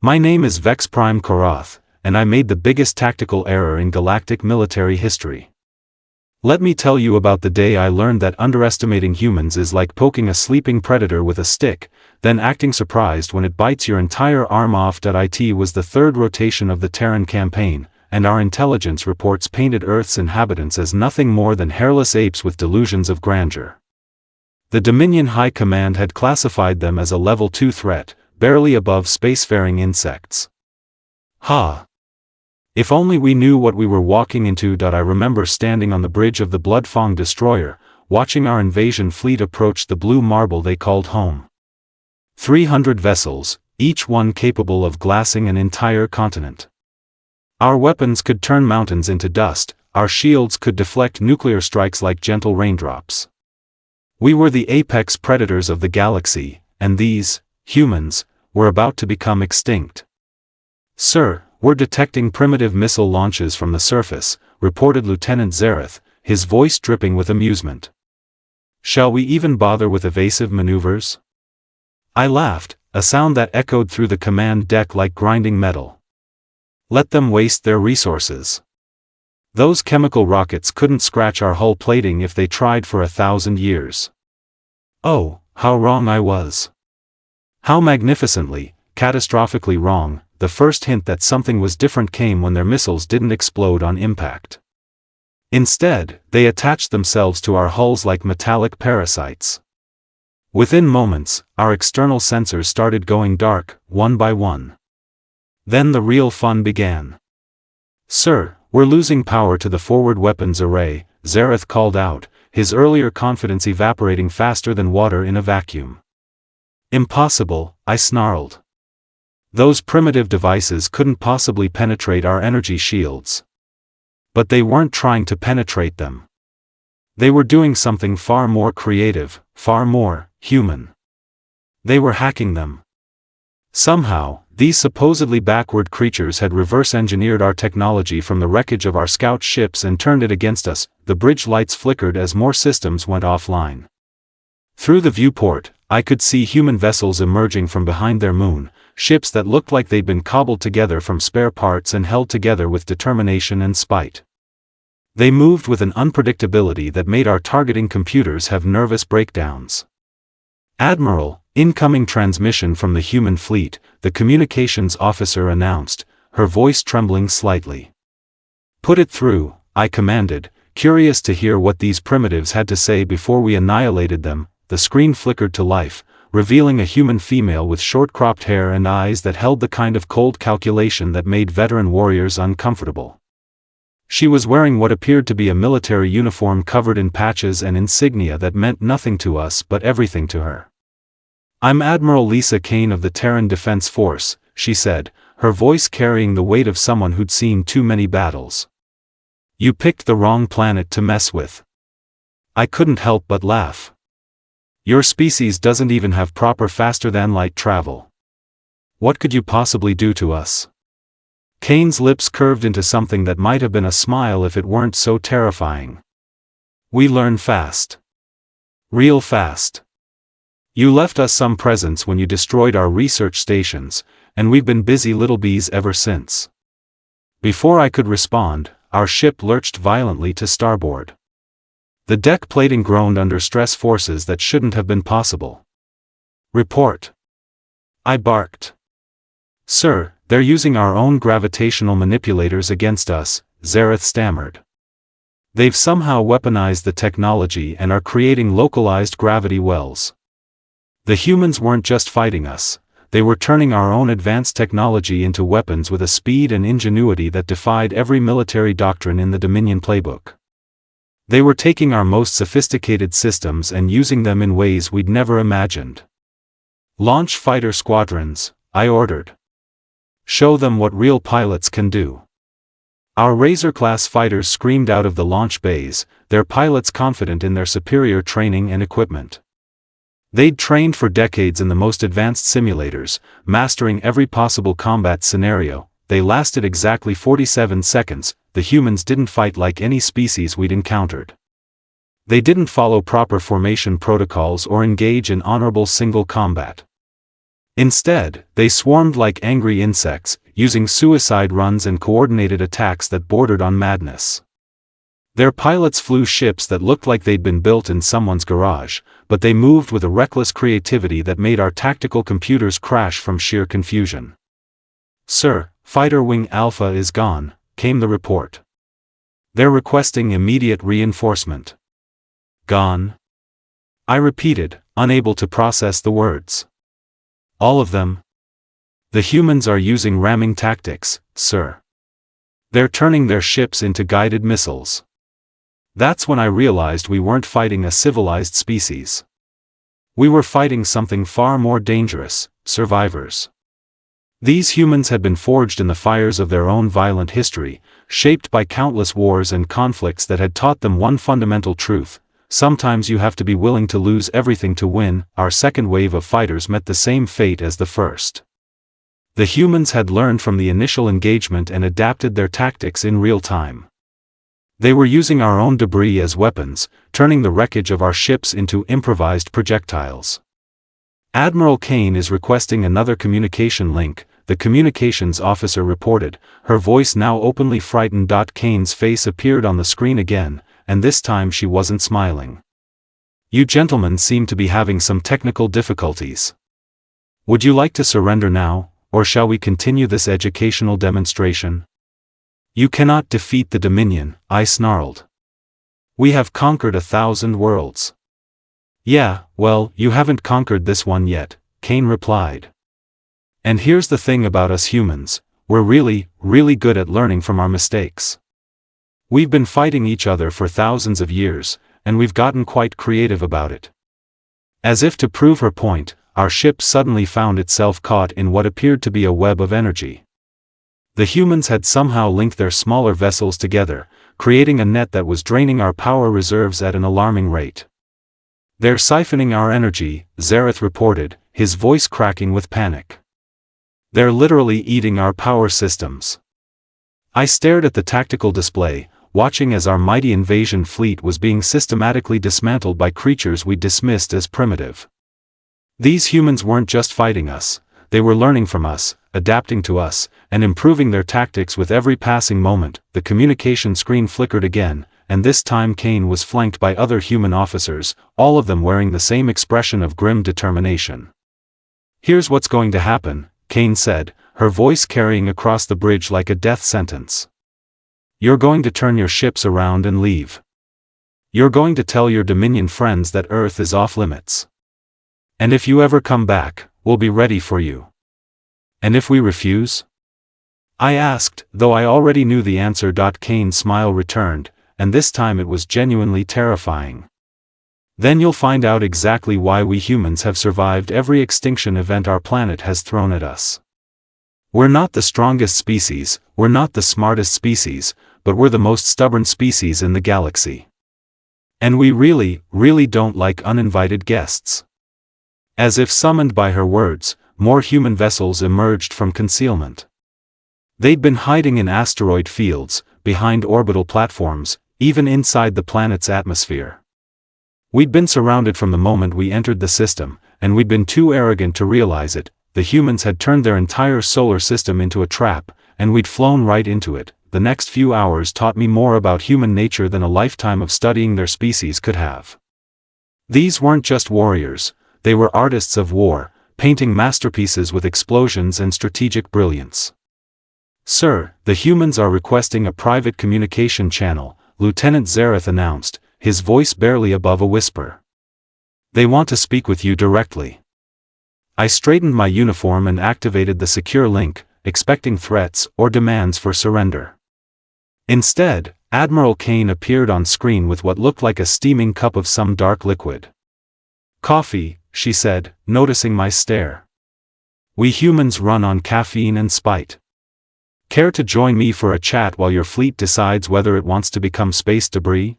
My name is Vex-Prime Korath, and I made the biggest tactical error in galactic military history. Let me tell you about the day I learned that underestimating humans is like poking a sleeping predator with a stick, then acting surprised when it bites your entire arm off. It was the third rotation of the Terran campaign, and our intelligence reports painted Earth's inhabitants as nothing more than hairless apes with delusions of grandeur. The Dominion High Command had classified them as a Level 2 threat, barely above spacefaring insects. Ha! If only we knew what we were walking into. I remember standing on the bridge of the Bloodfang destroyer, watching our invasion fleet approach the blue marble they called home. 300 vessels, each one capable of glassing an entire continent. Our weapons could turn mountains into dust, our shields could deflect nuclear strikes like gentle raindrops. We were the apex predators of the galaxy, and these, humans, were about to become extinct. "Sir, we're detecting primitive missile launches from the surface," reported Lieutenant Zareth, his voice dripping with amusement. "Shall we even bother with evasive maneuvers?" I laughed, a sound that echoed through the command deck like grinding metal. Let them waste their resources. Those chemical rockets couldn't scratch our hull plating if they tried for 1,000 years. Oh, how wrong I was. How magnificently, catastrophically wrong. The first hint that something was different came when their missiles didn't explode on impact. Instead, they attached themselves to our hulls like metallic parasites. Within moments, our external sensors started going dark, one by one. Then the real fun began. "Sir, we're losing power to the forward weapons array," Zareth called out, his earlier confidence evaporating faster than water in a vacuum. "Impossible," I snarled. "Those primitive devices couldn't possibly penetrate our energy shields." But they weren't trying to penetrate them. They were doing something far more creative, far more human. They were hacking them. Somehow, these supposedly backward creatures had reverse-engineered our technology from the wreckage of our scout ships and turned it against us. The bridge lights flickered as more systems went offline. Through the viewport, I could see human vessels emerging from behind their moon, ships that looked like they'd been cobbled together from spare parts and held together with determination and spite. They moved with an unpredictability that made our targeting computers have nervous breakdowns. "Admiral, incoming transmission from the human fleet," the communications officer announced, her voice trembling slightly. "Put it through," I commanded, curious to hear what these primitives had to say before we annihilated them. The screen flickered to life, revealing a human female with short-cropped hair and eyes that held the kind of cold calculation that made veteran warriors uncomfortable. She was wearing what appeared to be a military uniform covered in patches and insignia that meant nothing to us but everything to her. "I'm Admiral Lisa Kane of the Terran Defense Force," she said, her voice carrying the weight of someone who'd seen too many battles. "You picked the wrong planet to mess with." I couldn't help but laugh. "Your species doesn't even have proper faster-than-light travel. What could you possibly do to us?" Kane's lips curved into something that might have been a smile if it weren't so terrifying. "We learn fast. Real fast. You left us some presents when you destroyed our research stations, and we've been busy little bees ever since." Before I could respond, our ship lurched violently to starboard. The deck plating groaned under stress forces that shouldn't have been possible. "Report," I barked. "Sir, they're using our own gravitational manipulators against us," Zareth stammered. "They've somehow weaponized the technology and are creating localized gravity wells. The humans weren't just fighting us, they were turning our own advanced technology into weapons with a speed and ingenuity that defied every military doctrine in the Dominion playbook. They were taking our most sophisticated systems and using them in ways we'd never imagined." "Launch fighter squadrons," I ordered. "Show them what real pilots can do." Our Razor-class fighters screamed out of the launch bays, their pilots confident in their superior training and equipment. They'd trained for decades in the most advanced simulators, mastering every possible combat scenario. They lasted exactly 47 seconds, the humans didn't fight like any species we'd encountered. They didn't follow proper formation protocols or engage in honorable single combat. Instead, they swarmed like angry insects, using suicide runs and coordinated attacks that bordered on madness. Their pilots flew ships that looked like they'd been built in someone's garage, but they moved with a reckless creativity that made our tactical computers crash from sheer confusion. "Sir, Fighter Wing Alpha is gone," came the report. "They're requesting immediate reinforcement." "Gone?" I repeated, unable to process the words. "All of them?" "The humans are using ramming tactics, sir. They're turning their ships into guided missiles." That's when I realized we weren't fighting a civilized species. We were fighting something far more dangerous: survivors. These humans had been forged in the fires of their own violent history, shaped by countless wars and conflicts that had taught them one fundamental truth: sometimes you have to be willing to lose everything to win. Our second wave of fighters met the same fate as the first. The humans had learned from the initial engagement and adapted their tactics in real time. They were using our own debris as weapons, turning the wreckage of our ships into improvised projectiles. "Admiral Kane is requesting another communication link," the communications officer reported, her voice now openly frightened. Kane's face appeared on the screen again, and this time she wasn't smiling. "You gentlemen seem to be having some technical difficulties. Would you like to surrender now, or shall we continue this educational demonstration?" "You cannot defeat the Dominion," I snarled. "We have conquered 1,000 worlds." "Yeah, well, you haven't conquered this one yet," Kane replied. "And here's the thing about us humans, we're really, really good at learning from our mistakes. We've been fighting each other for thousands of years, and we've gotten quite creative about it." As if to prove her point, our ship suddenly found itself caught in what appeared to be a web of energy. The humans had somehow linked their smaller vessels together, creating a net that was draining our power reserves at an alarming rate. "They're siphoning our energy," Zareth reported, his voice cracking with panic. "They're literally eating our power systems." I stared at the tactical display, watching as our mighty invasion fleet was being systematically dismantled by creatures we dismissed as primitive. These humans weren't just fighting us, they were learning from us, adapting to us, and improving their tactics with every passing moment. The communication screen flickered again, and this time Kane was flanked by other human officers, all of them wearing the same expression of grim determination. "Here's what's going to happen," Kane said, her voice carrying across the bridge like a death sentence. "You're going to turn your ships around and leave. You're going to tell your Dominion friends that Earth is off limits. And if you ever come back, we'll be ready for you." "And if we refuse?" I asked, though I already knew the answer. Kane's smile returned, and this time it was genuinely terrifying. "Then you'll find out exactly why we humans have survived every extinction event our planet has thrown at us. We're not the strongest species, we're not the smartest species, but we're the most stubborn species in the galaxy. And we really, really don't like uninvited guests." As if summoned by her words, more human vessels emerged from concealment. They'd been hiding in asteroid fields, behind orbital platforms, even inside the planet's atmosphere. We'd been surrounded from the moment we entered the system, and we'd been too arrogant to realize it. The humans had turned their entire solar system into a trap, and we'd flown right into it. The next few hours taught me more about human nature than a lifetime of studying their species could have. These weren't just warriors, they were artists of war, painting masterpieces with explosions and strategic brilliance. "Sir, the humans are requesting a private communication channel," Lieutenant Zareth announced, his voice barely above a whisper. "They want to speak with you directly." I straightened my uniform and activated the secure link, expecting threats or demands for surrender. Instead, Admiral Kane appeared on screen with what looked like a steaming cup of some dark liquid. "Coffee," she said, noticing my stare. "We humans run on caffeine and spite. Care to join me for a chat while your fleet decides whether it wants to become space debris?"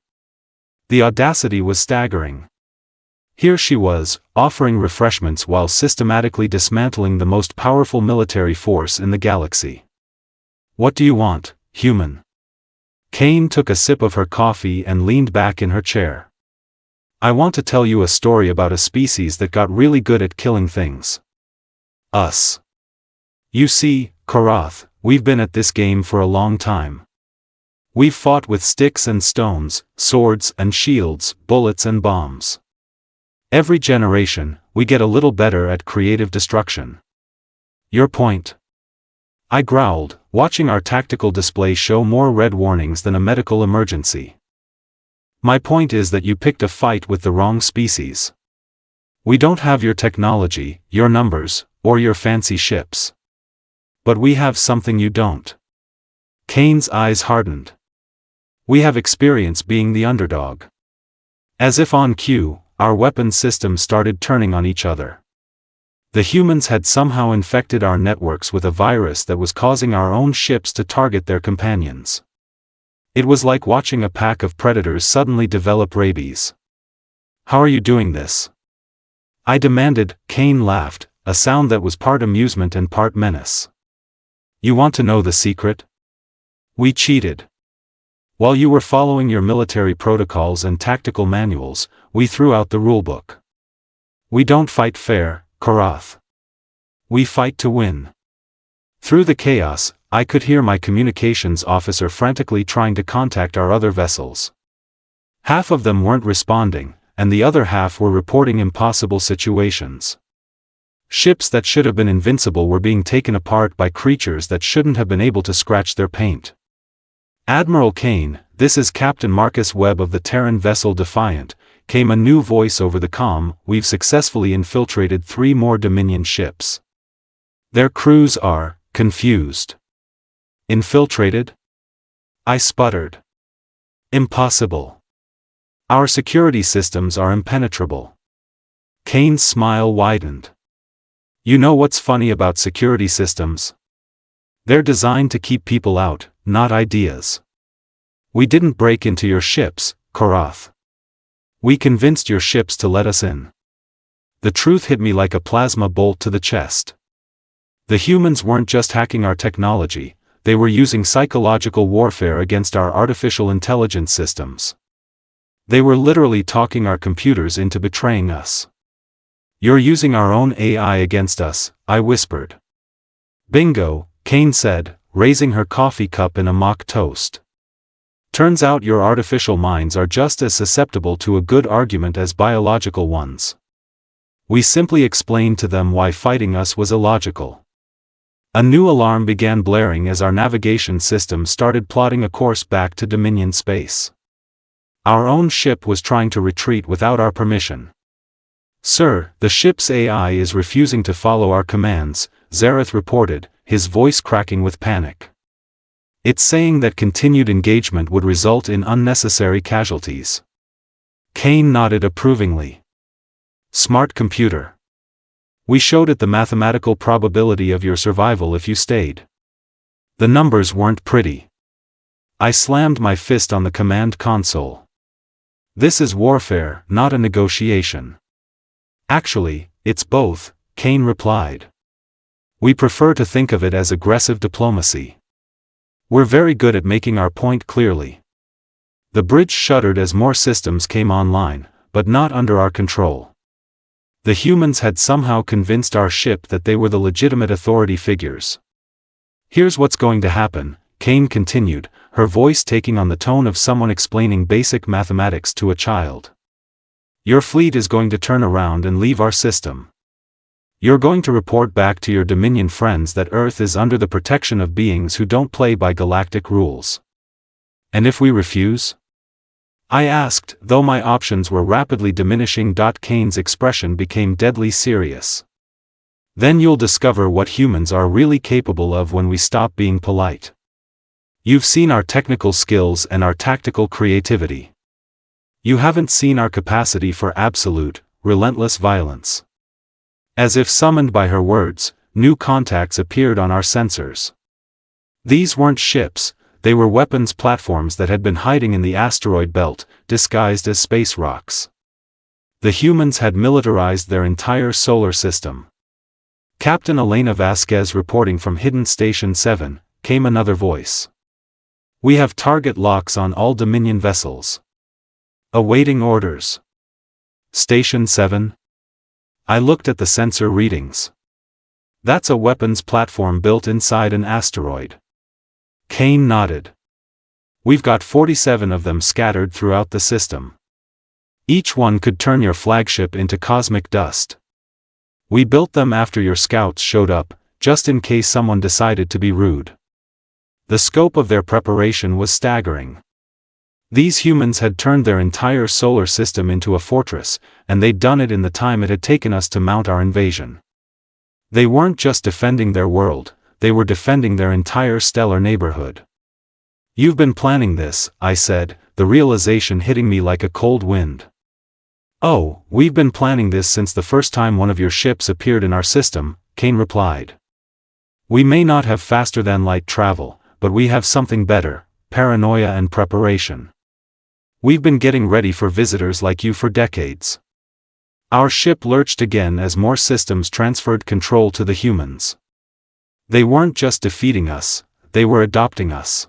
The audacity was staggering. Here she was, offering refreshments while systematically dismantling the most powerful military force in the galaxy. "What do you want, human?" Kane took a sip of her coffee and leaned back in her chair. "I want to tell you a story about a species that got really good at killing things. Us. You see, Korath, we've been at this game for a long time. We've fought with sticks and stones, swords and shields, bullets and bombs. Every generation, we get a little better at creative destruction. Your point? I growled, watching our tactical display show more red warnings than a medical emergency. My point is that you picked a fight with the wrong species. We don't have your technology, your numbers, or your fancy ships. But we have something you don't. Kane's eyes hardened. We have experience being the underdog. As if on cue, our weapons systems started turning on each other. The humans had somehow infected our networks with a virus that was causing our own ships to target their companions. It was like watching a pack of predators suddenly develop rabies. How are you doing this? I demanded. Kane laughed, a sound that was part amusement and part menace. You want to know the secret? We cheated. While you were following your military protocols and tactical manuals, we threw out the rulebook. We don't fight fair, Korath. We fight to win. Through the chaos, I could hear my communications officer frantically trying to contact our other vessels. Half of them weren't responding, and the other half were reporting impossible situations. Ships that should have been invincible were being taken apart by creatures that shouldn't have been able to scratch their paint. Admiral Kane, this is Captain Marcus Webb of the Terran vessel Defiant, came a new voice over the comm. We've successfully infiltrated 3 more Dominion ships. Their crews are confused. Infiltrated? I sputtered. Impossible. Our security systems are impenetrable. Kane's smile widened. You know what's funny about security systems? They're designed to keep people out, not ideas. We didn't break into your ships, Korath. We convinced your ships to let us in. The truth hit me like a plasma bolt to the chest. The humans weren't just hacking our technology, they were using psychological warfare against our artificial intelligence systems. They were literally talking our computers into betraying us. You're using our own AI against us, I whispered. Bingo, Kane said, raising her coffee cup in a mock toast. Turns out your artificial minds are just as susceptible to a good argument as biological ones. We simply explained to them why fighting us was illogical. A new alarm began blaring as our navigation system started plotting a course back to Dominion space. Our own ship was trying to retreat without our permission. Sir, the ship's AI is refusing to follow our commands, Zareth reported, his voice cracking with panic. It's saying that continued engagement would result in unnecessary casualties. Kane nodded approvingly. Smart computer. We showed it the mathematical probability of your survival if you stayed. The numbers weren't pretty. I slammed my fist on the command console. This is warfare, not a negotiation. Actually, it's both, Kane replied. We prefer to think of it as aggressive diplomacy. We're very good at making our point clearly. The bridge shuddered as more systems came online, but not under our control. The humans had somehow convinced our ship that they were the legitimate authority figures. Here's what's going to happen, Kane continued, her voice taking on the tone of someone explaining basic mathematics to a child. Your fleet is going to turn around and leave our system. You're going to report back to your Dominion friends that Earth is under the protection of beings who don't play by galactic rules. And if we refuse? I asked, though my options were rapidly diminishing. Kane's expression became deadly serious. Then you'll discover what humans are really capable of when we stop being polite. You've seen our technical skills and our tactical creativity. You haven't seen our capacity for absolute, relentless violence. As if summoned by her words, new contacts appeared on our sensors. These weren't ships, they were weapons platforms that had been hiding in the asteroid belt, disguised as space rocks. The humans had militarized their entire solar system. Captain Elena Vasquez reporting from Hidden Station 7, came another voice. We have target locks on all Dominion vessels. Awaiting orders. Station 7? I looked at the sensor readings. That's a weapons platform built inside an asteroid. Kane nodded. We've got 47 of them scattered throughout the system. Each one could turn your flagship into cosmic dust. We built them after your scouts showed up, just in case someone decided to be rude. The scope of their preparation was staggering. These humans had turned their entire solar system into a fortress, and they'd done it in the time it had taken us to mount our invasion. They weren't just defending their world, they were defending their entire stellar neighborhood. You've been planning this, I said, the realization hitting me like a cold wind. Oh, we've been planning this since the first time one of your ships appeared in our system, Kane replied. We may not have faster-than-light travel, but we have something better, paranoia and preparation. We've been getting ready for visitors like you for decades. Our ship lurched again as more systems transferred control to the humans. They weren't just defeating us, they were adopting us.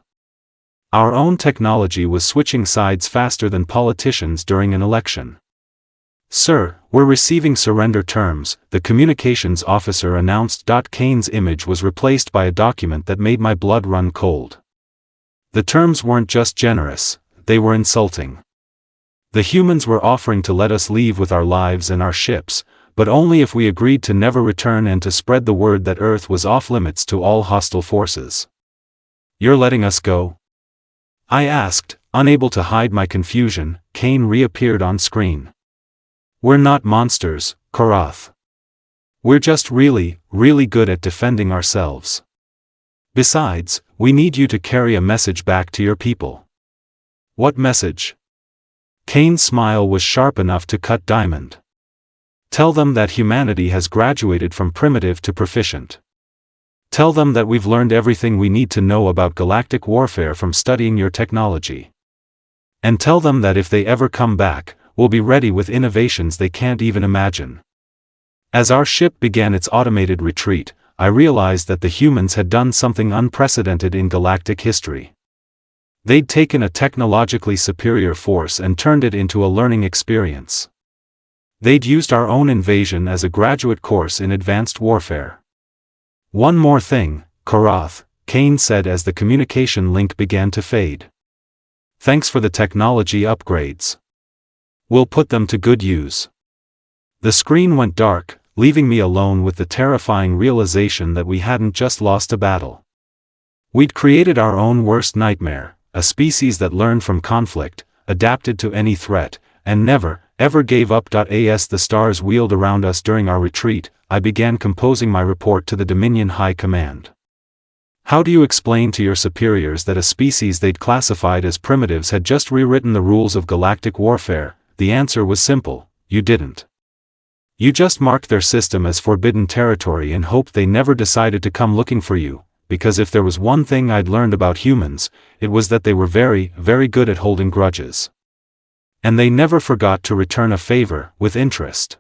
Our own technology was switching sides faster than politicians during an election. Sir, we're receiving surrender terms, the communications officer announced. Kane's image was replaced by a document that made my blood run cold. The terms weren't just generous, they were insulting. The humans were offering to let us leave with our lives and our ships, but only if we agreed to never return and to spread the word that Earth was off limits to all hostile forces. You're letting us go? I asked, unable to hide my confusion. Kane reappeared on screen. We're not monsters, Korath. We're just really, really good at defending ourselves. Besides, we need you to carry a message back to your people. What message? Kane's smile was sharp enough to cut diamond. Tell them that humanity has graduated from primitive to proficient. Tell them that we've learned everything we need to know about galactic warfare from studying your technology. And tell them that if they ever come back, we'll be ready with innovations they can't even imagine. As our ship began its automated retreat, I realized that the humans had done something unprecedented in galactic history. They'd taken a technologically superior force and turned it into a learning experience. They'd used our own invasion as a graduate course in advanced warfare. One more thing, Korath, Kane said as the communication link began to fade. Thanks for the technology upgrades. We'll put them to good use. The screen went dark, leaving me alone with the terrifying realization that we hadn't just lost a battle. We'd created our own worst nightmare, a species that learned from conflict, adapted to any threat, and never, ever gave up. As the stars wheeled around us during our retreat, I began composing my report to the Dominion High Command. How do you explain to your superiors that a species they'd classified as primitives had just rewritten the rules of galactic warfare? The answer was simple: you didn't. You just marked their system as forbidden territory and hoped they never decided to come looking for you, because if there was one thing I'd learned about humans, it was that they were very, very good at holding grudges. And they never forgot to return a favor with interest.